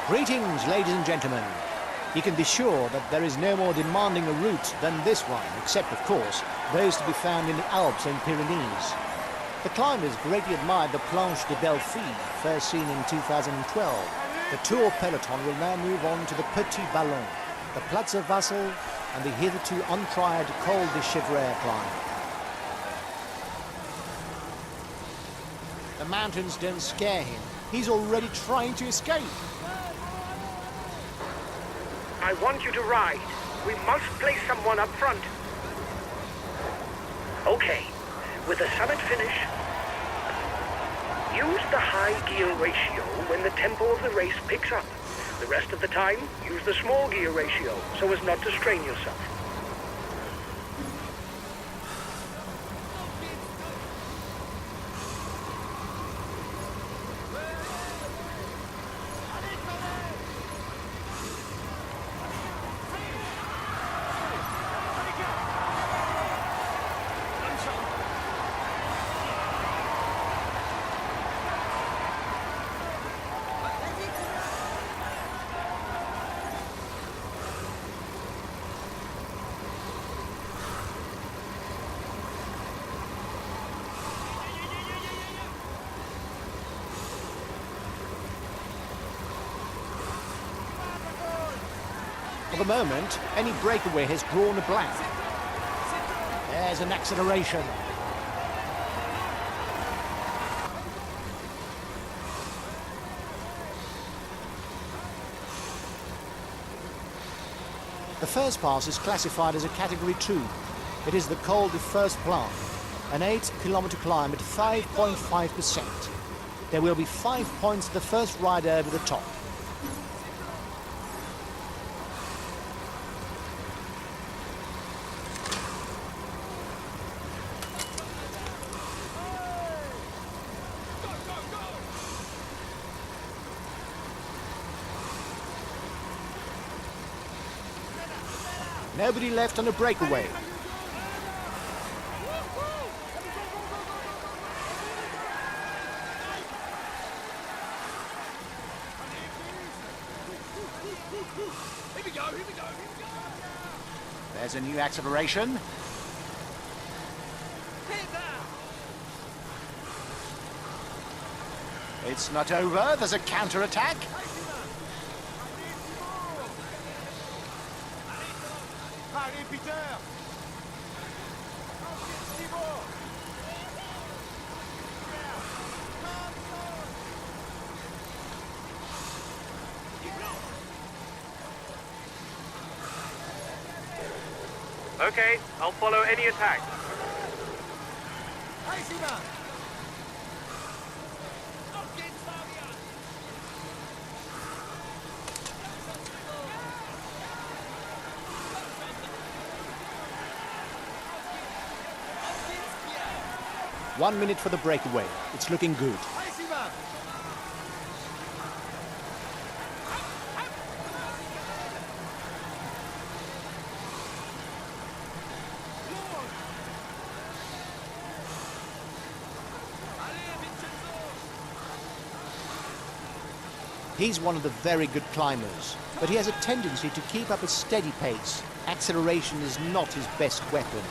Greetings, ladies and gentlemen. You can be sure that there is no more demanding a route than this one, except, of course, those to be found in the Alps and Pyrenees. The climbers greatly admired the Planche de Belfi, first seen in 2012. The Tour peloton will now move on to the Petit Ballon, the Plaza Vassal, and the hitherto untried Col de Chevrier climb. The mountains don't scare him. He's already trying to escape. I want you to ride. We must place someone up front. Okay, with the summit finish, use the high gear ratio when the tempo of the race picks up. The rest of the time, use the small gear ratio so as not to strain yourself. For the moment, any breakaway has drawn a blank. There's an acceleration. The first pass is classified as a Category 2. It is the Col de First Plan, an 8-kilometer climb at 5.5%. There will be 5 points to the first rider over the top. Nobody left on a breakaway. Here we go. There's a new acceleration. It's not over. There's a counter-attack. Allez, Peter! Okay, I'll follow any attack. Allez, Sylvain! 1 minute for the breakaway. It's looking good. Allez, Sylvain! He's one of the very good climbers, but he has a tendency to keep up a steady pace. Acceleration is not his best weapon.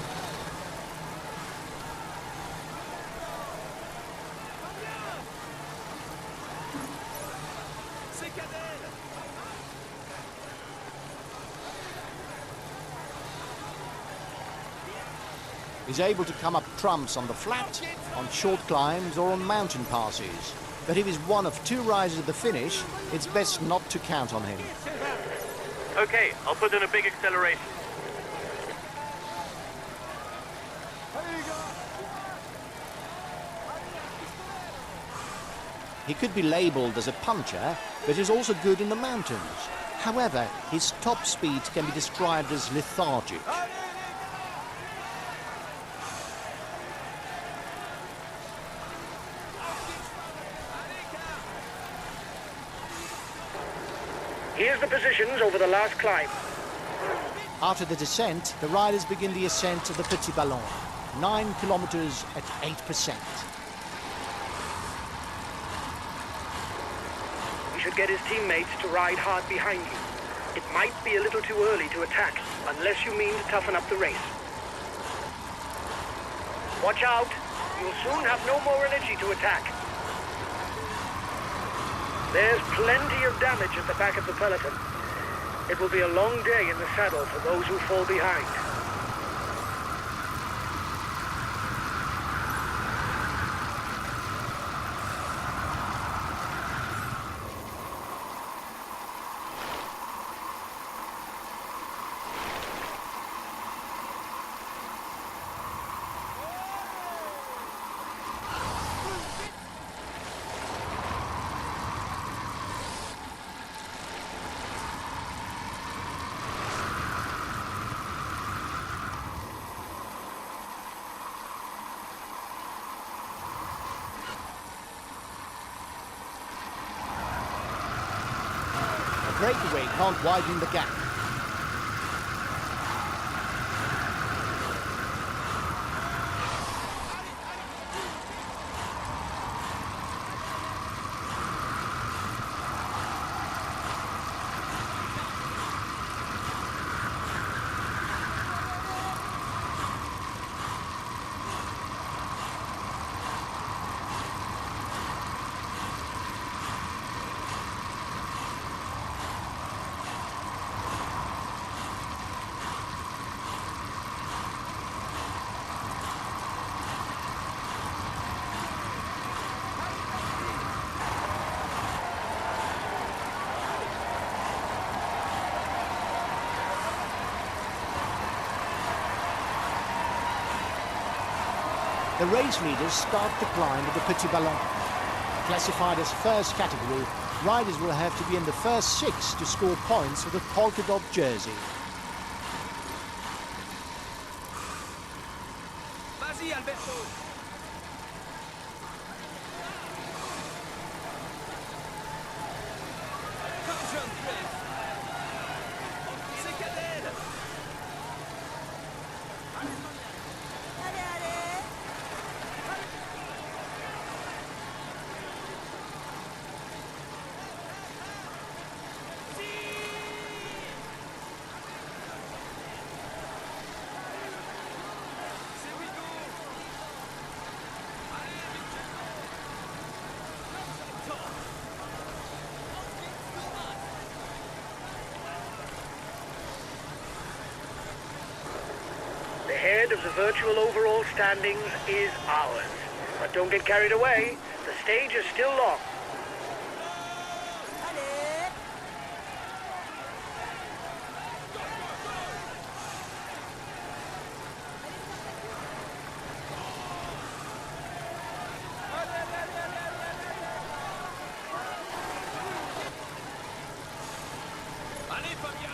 He's able to come up trumps on the flat, on short climbs or on mountain passes. But if he's one of 2 riders at the finish, it's best not to count on him. Okay, I'll put in a big acceleration. He could be labelled as a puncher, but is also good in the mountains. However, his top speed can be described as lethargic. Here's the positions over the last climb. After the descent, the riders begin the ascent of the Petit Ballon, 9 kilometers at 8%. We should get his teammates to ride hard behind you. It might be a little too early to attack, unless you mean to toughen up the race. Watch out! You'll soon have no more energy to attack. There's plenty of damage at the back of the peloton. It will be a long day in the saddle for those who fall behind. Breakaway can't widen the gap. The race leaders start the climb with the Petit Ballon. Classified as first category, riders will have to be in the first 6 to score points with a polka dot jersey. Vas-y, Alberto. Come, jeune frère. C'est Cadel. The head of the virtual overall standings is ours. But don't get carried away. The stage is still long. Allez, Fabien.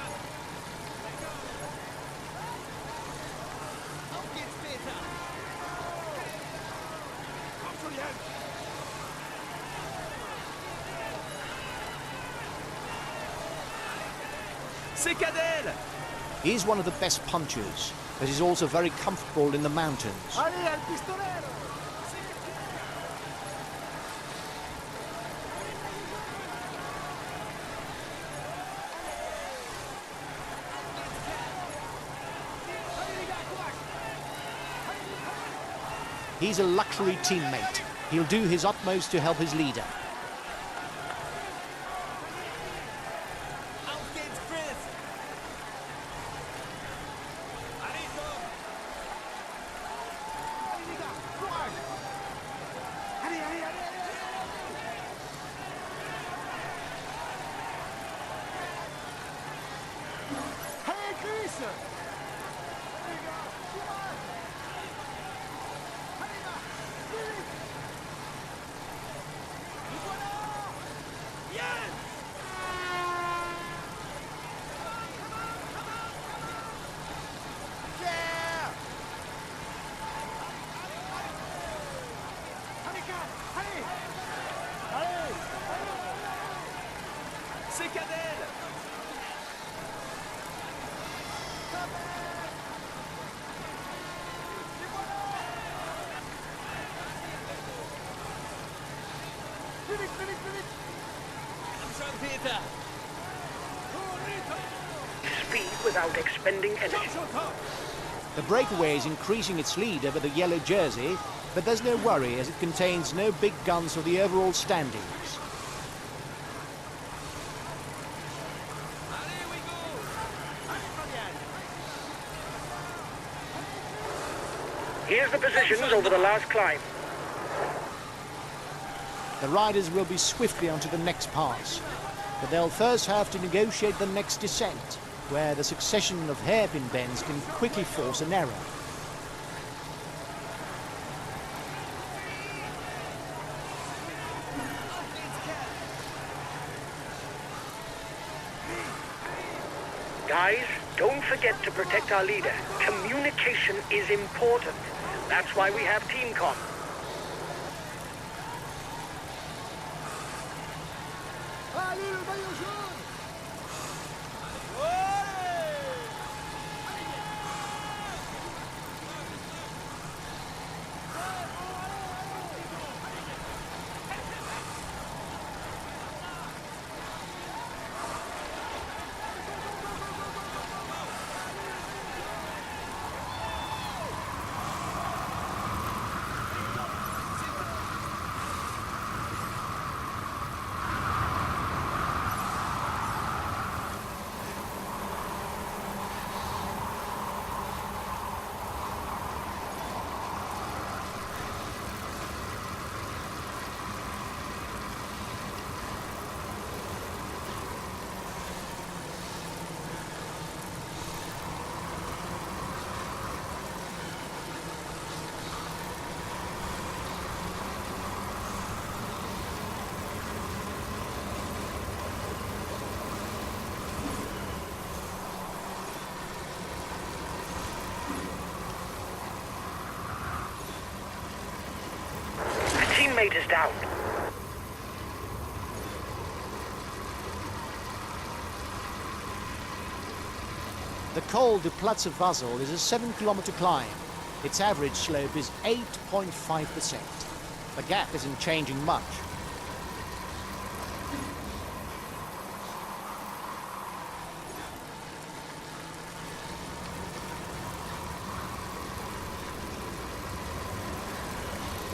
Auf geht's, Peter. Komm schon, Jan. C'est Cadel. He's one of the best punchers, but he's also very comfortable in the mountains. Allez, al pistolero. He's a luxury teammate. He'll do his utmost to help his leader. Auf geht's, Chris. Allez, Tom. Allez, les gars, courage. Allez, allez, allez, allez, allez. Allez, Chris. Allez, les gars, courage. Allez, là, plus vite. Et voilà. Yes. Yeah. Allez, Kat, allez. Allez. C'est Cadel. Plus vite, plus vite, plus vite. Speed without expending energy. The breakaway is increasing its lead over the yellow jersey, but there's no worry as it contains no big guns for the overall standings. Here's the positions over the last climb. The riders will be swiftly onto the next pass, but they'll first have to negotiate the next descent, where the succession of hairpin bends can quickly force an error. Guys, don't forget to protect our leader. Communication is important. That's why we have TeamCom. Allez, le maillot jaune! Teammate is down. The Col du Platz of Basel is a 7-kilometer climb. Its average slope is 8.5%. The gap isn't changing much.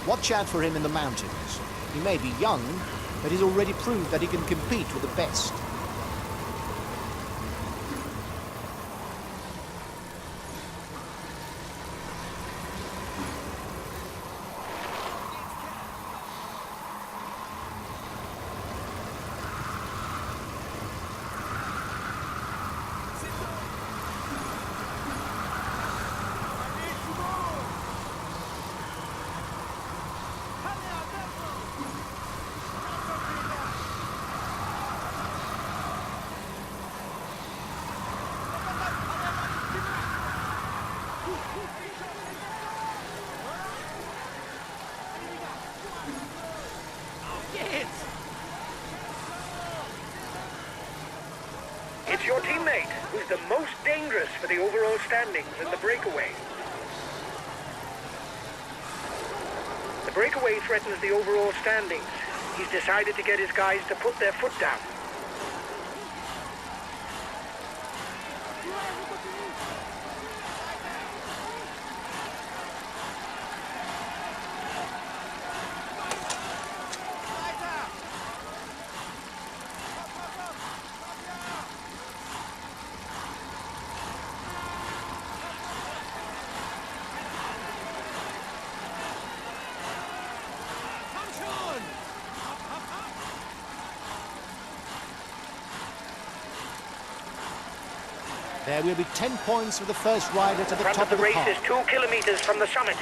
Watch out for him in the mountains. He may be young, but he's already proved that he can compete with the best. It's your teammate who's the most dangerous for the overall standings in the breakaway. The breakaway threatens the overall standings. He's decided to get his guys to put their foot down. There will be 10 points for the first rider to the Front top of the race park. is 2 kilometers from the summit.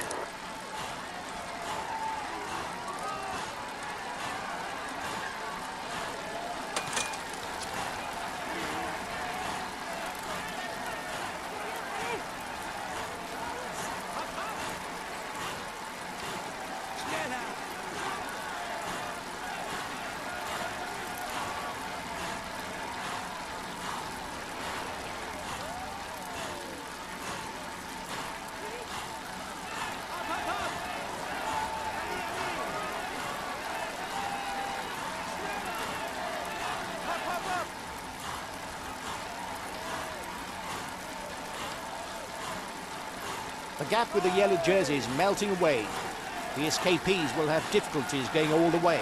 The gap with the yellow jersey is melting away. The escapees will have difficulties going all the way.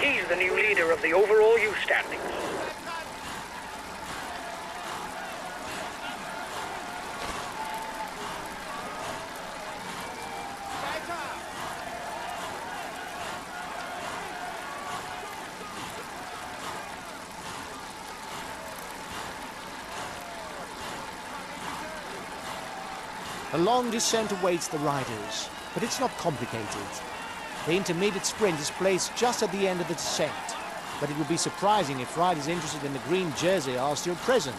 He's the new leader of the overall youth standings. A long descent awaits the riders, but it's not complicated. The intermediate sprint is placed just at the end of the descent, but it would be surprising if riders interested in the green jersey are still present.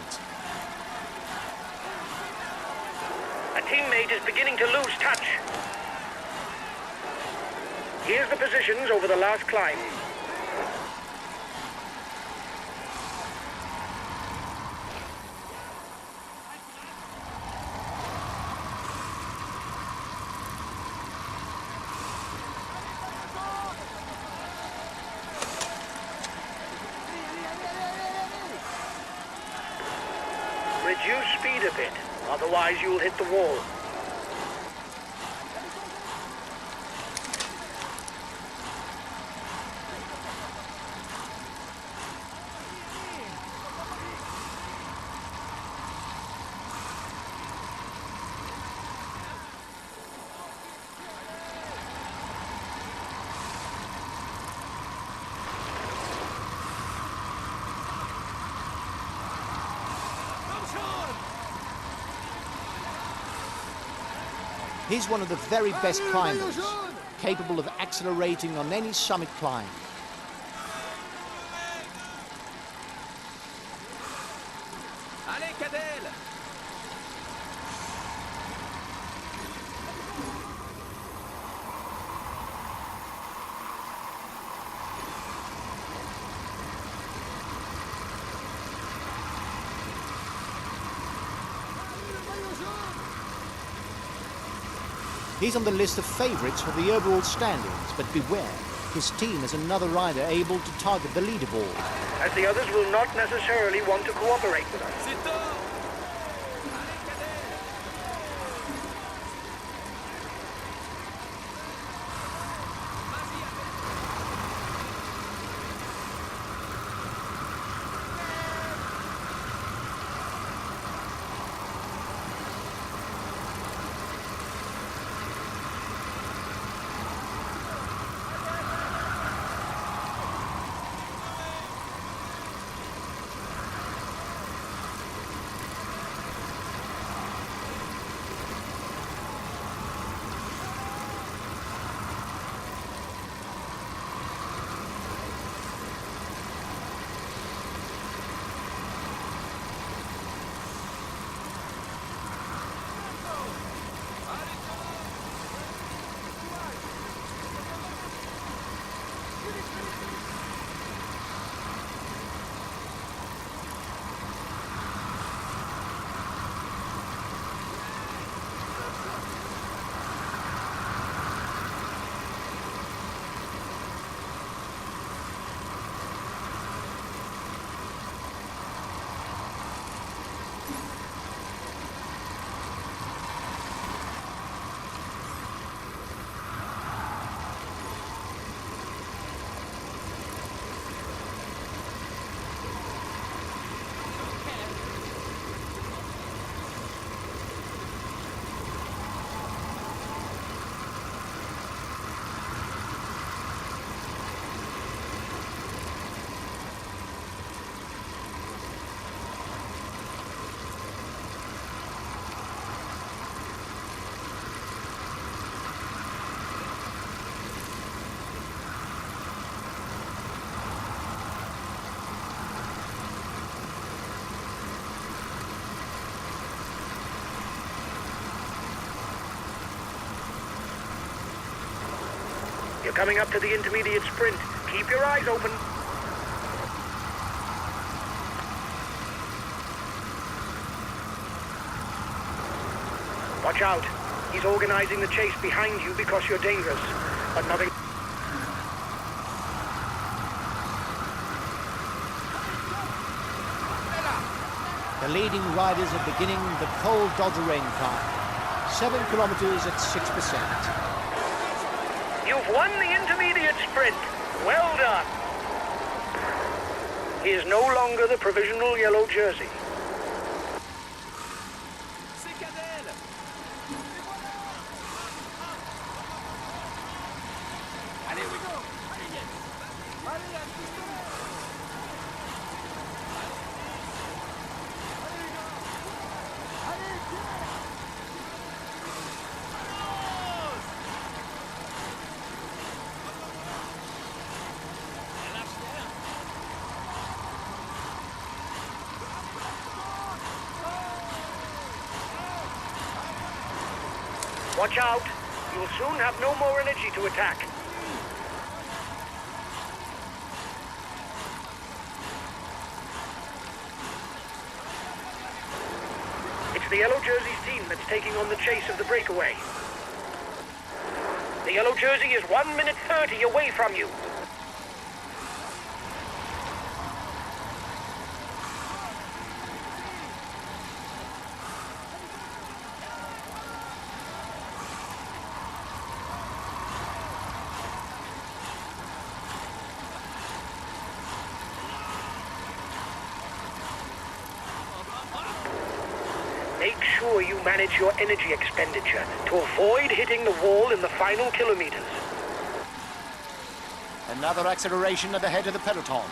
A teammate is beginning to lose touch. Here's the positions over the last climb. Reduce speed a bit, otherwise you'll hit the wall. He's one of the very best climbers, capable of accelerating on any summit climb. Allez, Cadel! He's on the list of favourites for the overall standings, but beware, his team has another rider able to target the leaderboard. As the others will not necessarily want to cooperate with us. C'est tort! You're coming up to the intermediate sprint. Keep your eyes open. Watch out. He's organizing the chase behind you because you're dangerous. But nothing... The leading riders are beginning the cold Dodger rain climb. 7 kilometers at 6%. You've won the intermediate sprint. Well done. He is no longer the provisional yellow jersey. C'est Cadel. Allez, we go. Allez, yes. Allez, un petit peu. Allez, les gars. Allez, viens. Watch out. You'll soon have no more energy to attack. It's the Yellow Jersey's team that's taking on the chase of the breakaway. The Yellow Jersey is 1 minute 30 away from you. Make sure you manage your energy expenditure to avoid hitting the wall in the final kilometers. Another acceleration at the head of the peloton.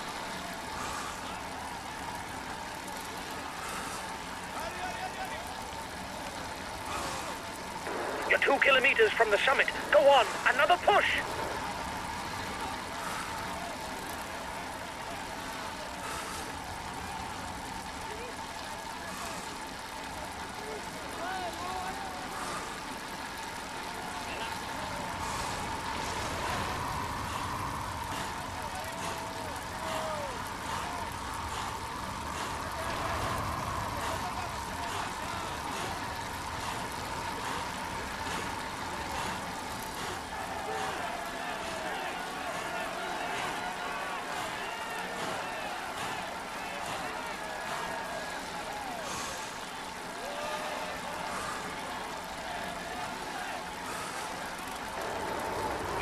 You're 2 kilometers from the summit. Go on, another push.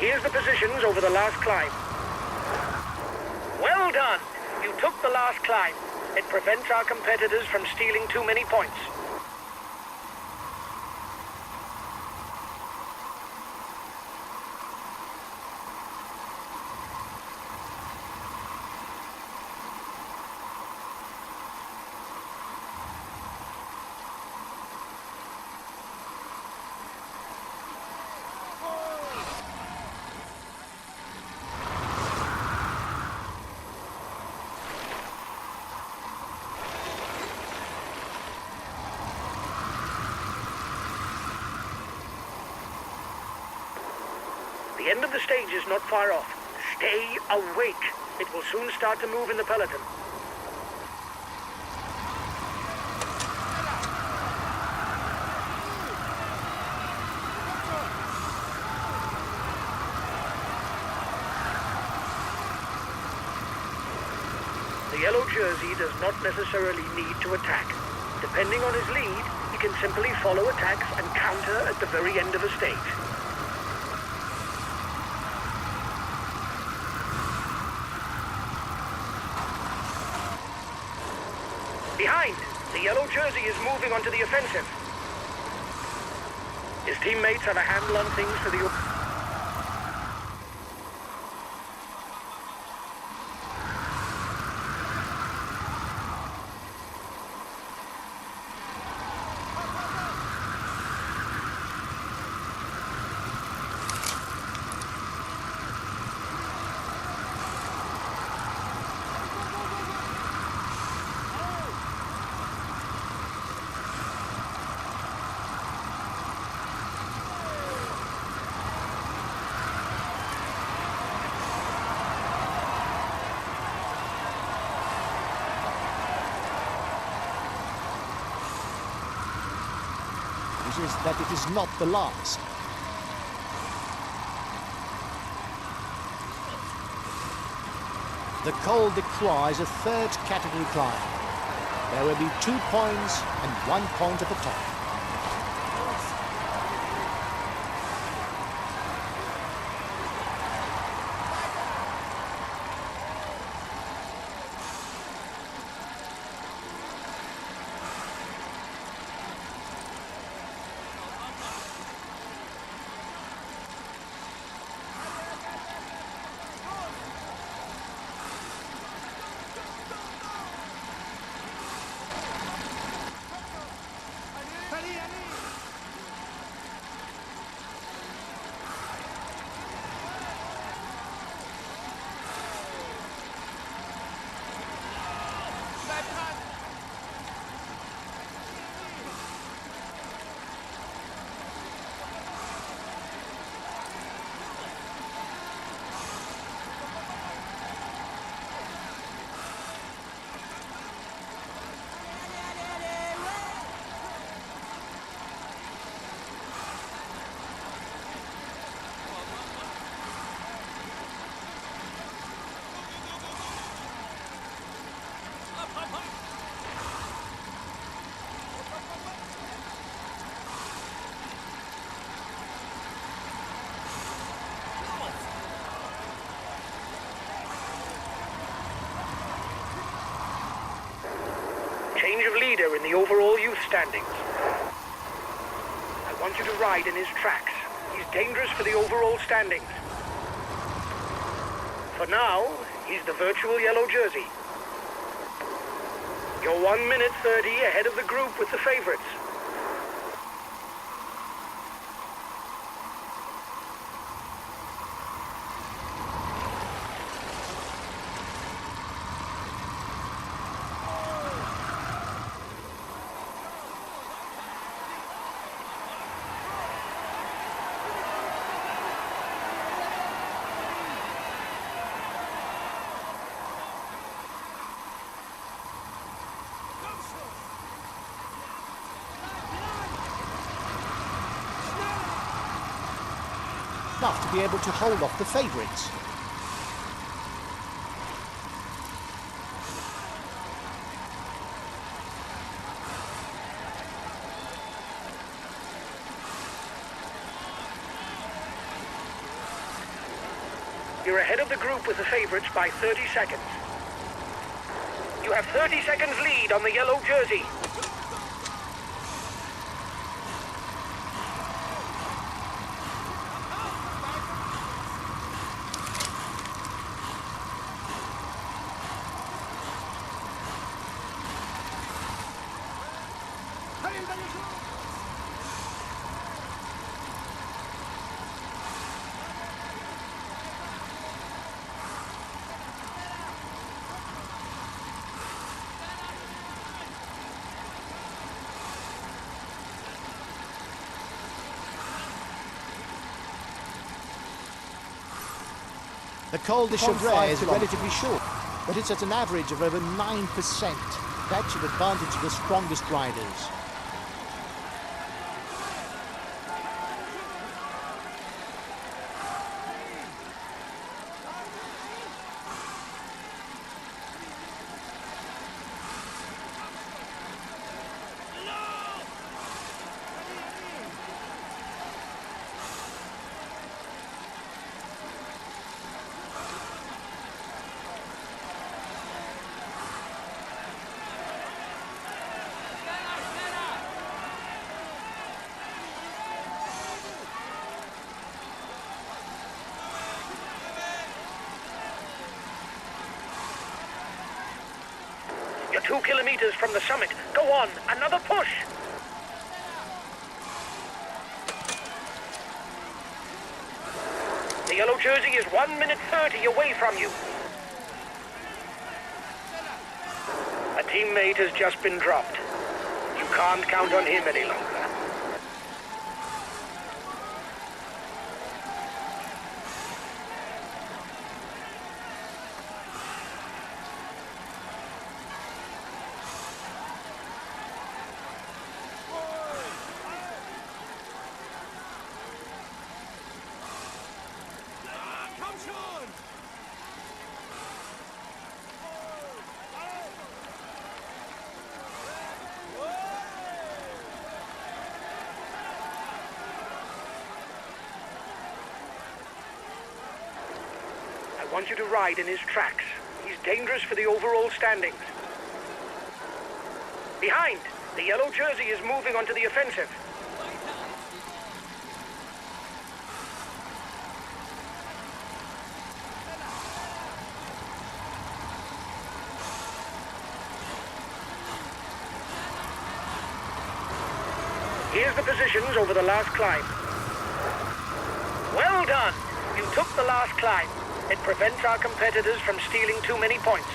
Here's the positions over the last climb. Well done! You took the last climb. It prevents our competitors from stealing too many points. The end of the stage is not far off. Stay awake. It will soon start to move in the peloton. The yellow jersey does not necessarily need to attack. Depending on his lead, he can simply follow attacks and counter at the very end of a stage. Behind, the yellow jersey is moving onto the offensive. His teammates have a handle on things for the... Is that it is not the last. The Col de Croix is a third category climb. There will be 2 points and 1 point at the top. Change of leader in the overall youth standings. I want you to ride in his tracks. He's dangerous for the overall standings. For now, he's the virtual yellow jersey. You're 1 minute 30 ahead of the group with the favorites. Enough to be able to hold off the favourites. You're ahead of the group with the favorites by 30 seconds. You have 30 seconds lead on the yellow jersey. The Col de Chevret is relatively short, but it's at an average of over 9%. That should advantage the strongest riders. You're 2 kilometers from the summit. Go on, another push. The yellow jersey is 1 minute 30 away from you. A teammate has just been dropped. You can't count on him any longer. I want you to ride in his tracks. He's dangerous for the overall standings. Behind! The yellow jersey is moving onto the offensive. Here's the positions over the last climb. Well done! You took the last climb. It prevents our competitors from stealing too many points.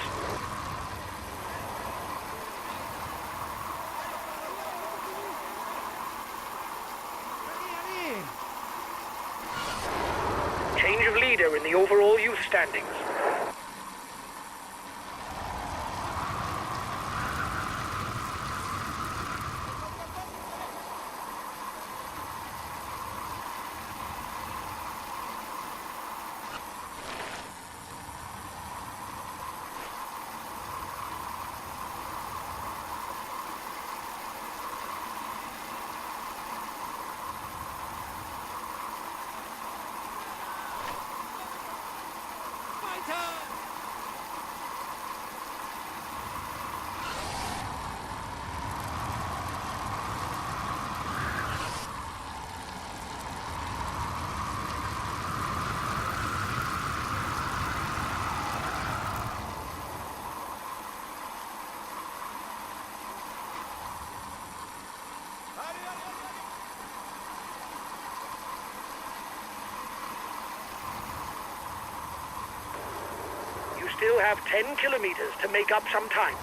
Change of leader in the overall youth standings. You still have 10 kilometers to make up some time.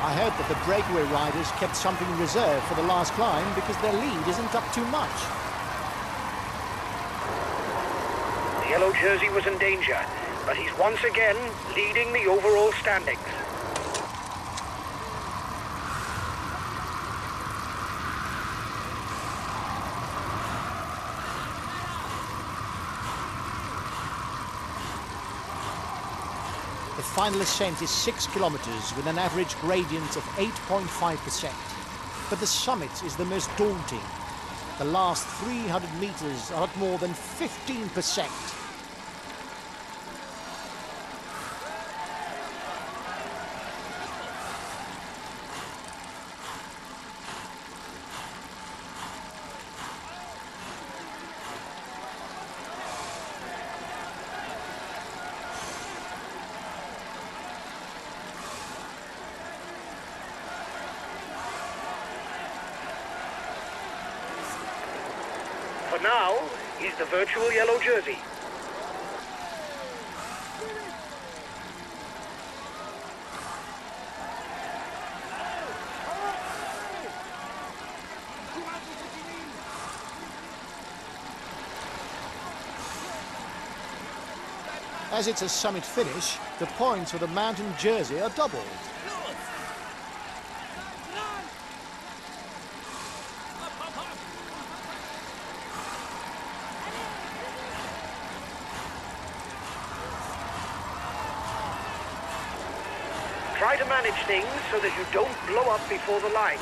I hope that the breakaway riders kept something in reserve for the last climb because their lead isn't up too much. The yellow jersey was in danger, but he's once again leading the overall standings. The final ascent is 6 kilometers with an average gradient of 8.5%. But the summit is the most daunting. The last 300 meters are at more than 15%. For now, he's the virtual yellow jersey. As it's a summit finish, the points for the mountain jersey are doubled. Try to manage things so that you don't blow up before the line.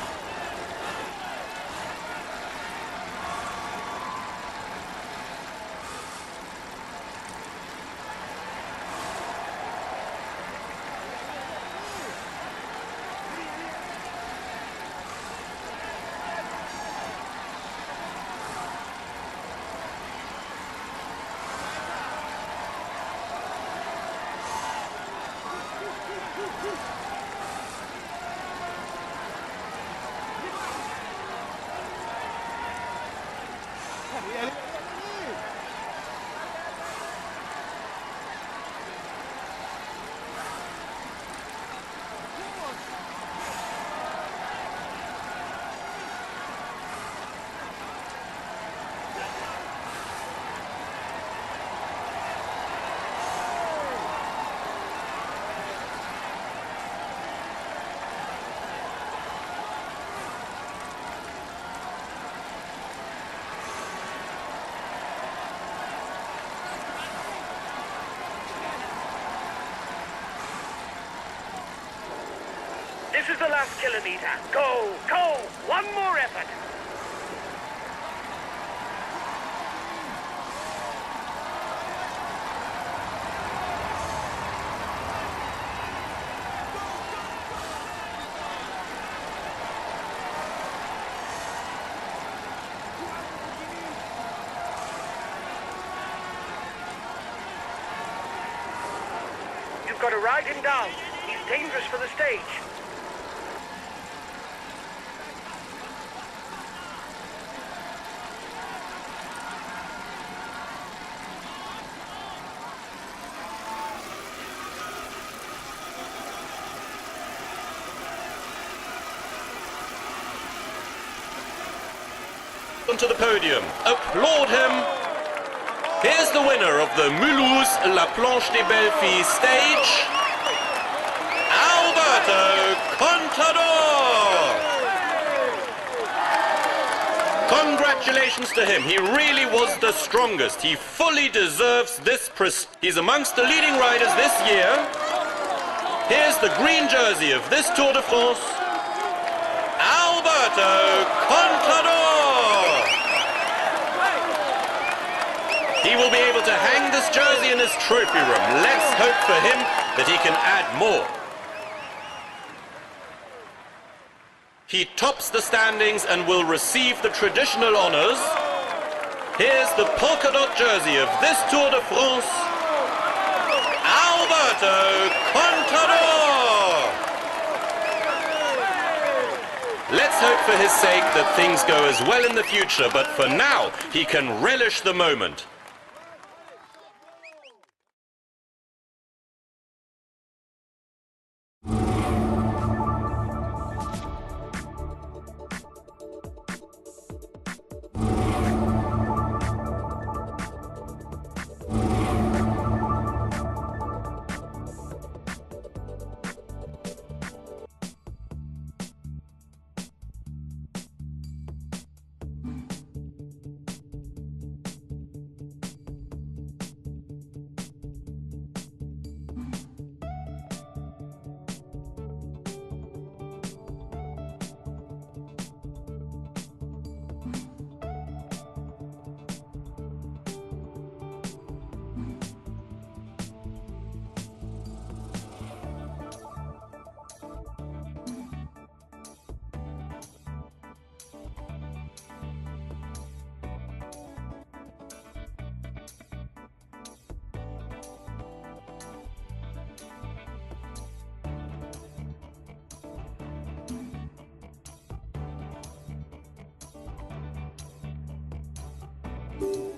This is the last kilometer. Go, go! One more effort. You've got to ride him down. He's dangerous for the stage. Onto the podium. Applaud him. Here's the winner of the Mulhouse-La Planche des Belles Filles stage, Alberto Contador. Congratulations to him. He really was the strongest. He fully deserves this He's amongst the leading riders this year. Here's the green jersey of this Tour de France, Alberto Contador. He will be able to hang this jersey in his trophy room. Let's hope for him that he can add more. He tops the standings and will receive the traditional honors. Here's the polka dot jersey of this Tour de France, Alberto Contador. Let's hope for his sake that things go as well in the future, but for now, he can relish the moment. You